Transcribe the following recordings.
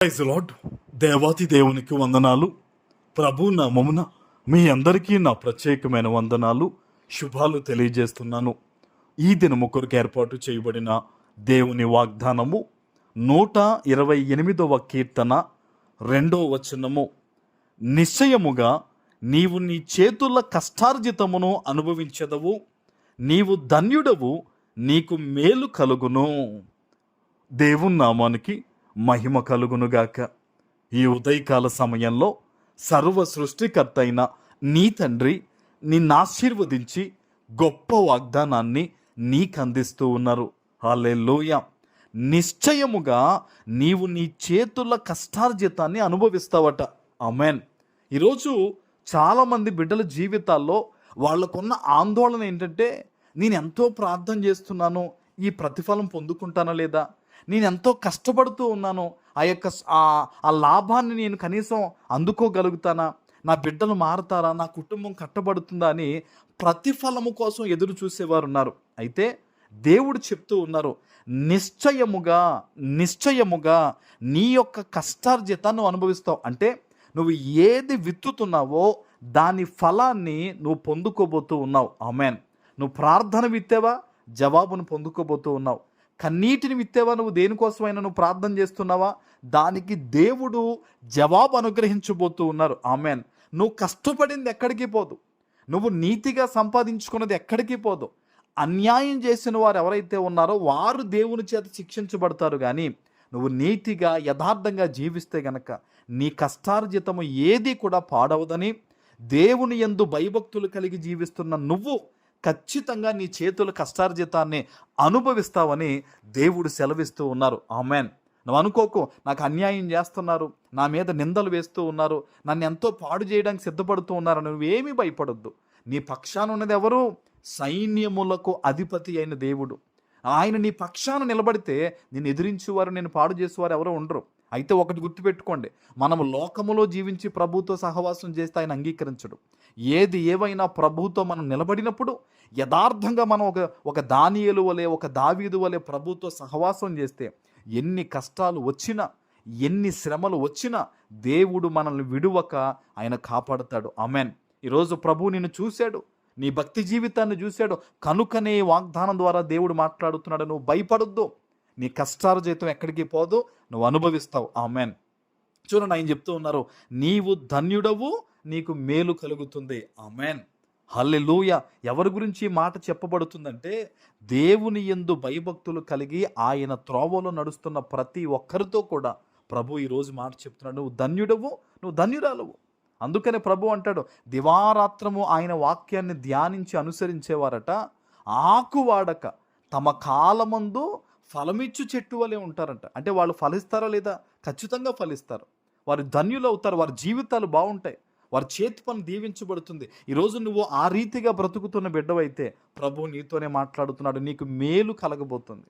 Praise lord. దేవాతి దేవునికి వందనాలు. ప్రభు నామమున మీ అందరికీ నా ప్రత్యేకమైన వందనాలు, శుభాలు తెలియజేస్తున్నాను. ఈ దినము కొరకు ఏర్పాటు చేయబడిన దేవుని వాగ్దానము 128వ కీర్తన 2వ వచనము. నిశ్చయముగా నీవు నీ చేతుల కష్టార్జితమును అనుభవించదవు, నీవు ధన్యుడవు, నీకు మేలు కలుగును. దేవుని నామానికి మహిమ కలుగునుగాక. ఈ ఉదయకాల సమయంలో సర్వ సృష్టికర్త అయిన నీ తండ్రి నిన్ను ఆశీర్వదించి గొప్ప వాగ్దానాన్ని నీకు అందిస్తూ ఉన్నారు. హల్లెలూయా. నిశ్చయముగా నీవు నీ చేతుల కష్టార్జితాన్ని అనుభవిస్తావట. ఆమేన్. ఈరోజు చాలామంది బిడ్డల జీవితాల్లో వాళ్ళకున్న ఆందోళన ఏంటంటే, నేను ఎంతో ప్రార్థన చేస్తున్నాను, ఈ ప్రతిఫలం పొందుకుంటానా లేదా, నేను ఎంతో కష్టపడుతూ ఉన్నాను, ఆ లాభాన్ని నేను కనీసం అందుకోగలుగుతానా, నా బిడ్డలు మారుతారా, నా కుటుంబం కట్టబడుతుందా అని ప్రతిఫలము కోసం ఎదురు చూసేవారు ఉన్నారు. అయితే దేవుడు చెప్తూ ఉన్నారు, నిశ్చయముగా నిశ్చయముగా నీ యొక్క కష్టార్జితాన్ని అనుభవిస్తావు. అంటే నువ్వు ఏది విత్తుతున్నావో దాని ఫలాన్ని నువ్వు పొందుకోబోతూ ఉన్నావు. ఆమేన్. నువ్వు ప్రార్థన విత్తేవా, జవాబును పొందుకోబోతూ ఉన్నావు. కన్నీటిని విత్తేవా, నువ్వు దేనికోసమైనా నువ్వు ప్రార్థన చేస్తున్నావా, దానికి దేవుడు జవాబు అనుగ్రహించబోతూ ఉన్నారు. ఆమేన్. నువ్వు కష్టపడింది ఎక్కడికి పోదు, నువ్వు నీతిగా సంపాదించుకున్నది ఎక్కడికి పోదు. అన్యాయం చేసిన వారు ఎవరైతే ఉన్నారో వారు దేవుని చేత శిక్షించబడతారు. కానీ నువ్వు నీతిగా యథార్థంగా జీవిస్తే గనక నీ కష్టార్జితము ఏది కూడా పాడవదని, దేవుని యందు భయభక్తులు కలిగి జీవిస్తున్న నువ్వు ఖచ్చితంగా నీ చేతుల కష్టార్జితాన్ని అనుభవిస్తావని దేవుడు సెలవిస్తూ ఉన్నారు. ఆమేన్. నువ్వు అనుకోకు, నాకు అన్యాయం చేస్తున్నారు, నా మీద నిందలు వేస్తూ ఉన్నారు, నన్ను ఎంతో పాడు చేయడానికి సిద్ధపడుతూ ఉన్నారు, నువ్వేమీ భయపడొద్దు. నీ పక్షాన ఉన్నది ఎవరు? సైన్యములకు అధిపతి అయిన దేవుడు. ఆయన నీ పక్షాన నిలబడితే నిన్ను ఎదిరించేవారు, నేను పాడు చేసేవారు ఎవరో ఉండరు. అయితే ఒకటి గుర్తుపెట్టుకోండి, మనము లోకములో జీవించి ప్రభుతో సహవాసం చేస్తే ఆయన అంగీకరించడు. ఏది ఏవైనా ప్రభుతో మనం నిలబడినప్పుడు యథార్థంగా మనం ఒక దానియేలు వలె, ఒక దావీదు వలె ప్రభుతో సహవాసం చేస్తే ఎన్ని కష్టాలు వచ్చినా, ఎన్ని శ్రమలు వచ్చినా దేవుడు మనల్ని విడువక ఆయన కాపాడుతాడు. ఆమేన్. ఈరోజు ప్రభు నిన్ను చూశాడు, నీ భక్తి జీవితాన్ని చూశాడు కనుకనే వాగ్దానం ద్వారా దేవుడు మాట్లాడుతున్నాడు. నువ్వు భయపడొద్దు, నీ కష్టార్జితం ఎక్కడికి పోదు, నువ్వు అనుభవిస్తావు. ఆమేన్. చూడండి, ఆయన చెప్తూ ఉన్నారు, నీవు ధన్యుడవు, నీకు మేలు కలుగుతుంది. ఆమేన్. హల్లెలూయా. ఎవరి గురించి ఈ మాట చెప్పబడుతుందంటే, దేవుని యందు భయభక్తులు కలిగి ఆయన త్రోవలో నడుస్తున్న ప్రతి ఒక్కరితో కూడా ప్రభు ఈరోజు మాట చెప్తున్నాడు, నువ్వు ధన్యుడవు, నువ్వు ధన్యురాలవు. అందుకనే ప్రభు అంటాడు, దివారాత్రము ఆయన వాక్యాన్ని ధ్యానించి అనుసరించేవారట ఆకు వాడక తమ కాలమందు ఫలమిచ్చు చెట్టు వలె ఉంటారంట. అంటే వాళ్ళు ఫలిస్తారా లేదా? ఖచ్చితంగా ఫలిస్తారు. వారు ధన్యులు అవుతారు, వారి జీవితాలు బాగుంటాయి, వారి చేతి పని దీవించబడుతుంది. ఈరోజు నువ్వు ఆ రీతిగా బ్రతుకుతున్న బిడ్డవైతే ప్రభు నీతోనే మాట్లాడుతున్నాడు, నీకు మేలు కలగబోతుంది.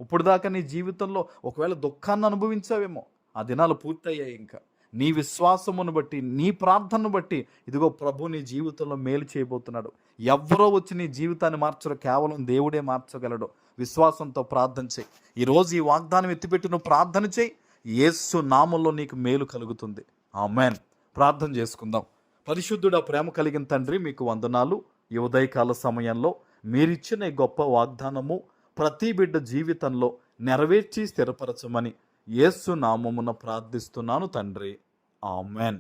ఇప్పుడు దాకా నీ జీవితంలో ఒకవేళ దుఃఖాన్ని అనుభవించావేమో, ఆ దినాలు పూర్తయ్యాయి. ఇంకా నీ విశ్వాసమును బట్టి, నీ ప్రార్థనను బట్టి ఇదిగో ప్రభు నీ జీవితంలో మేలు చేయబోతున్నాడు. ఎవరో వచ్చి నీ జీవితాన్ని మార్చరు, కేవలం దేవుడే మార్చగలడు. విశ్వాసంతో ప్రార్థన చేయి. ఈరోజు ఈ వాగ్దానం ఎత్తిపెట్టి నువ్వు ప్రార్థన చేయి, యేసు నామంలో నీకు మేలు కలుగుతుంది. ఆమేన్. ప్రార్థన చేసుకుందాం. పరిశుద్ధుడా, ప్రేమ కలిగిన తండ్రి, మీకు వందనాలు. ఈ ఉదయకాల సమయంలో మీరిచ్చిన ఈ గొప్ప వాగ్దానము ప్రతి బిడ్డ జీవితంలో నెరవేర్చి స్థిరపరచమని యేసు నామమున ప్రార్థిస్తున్నాను తండ్రి. ఆమేన్.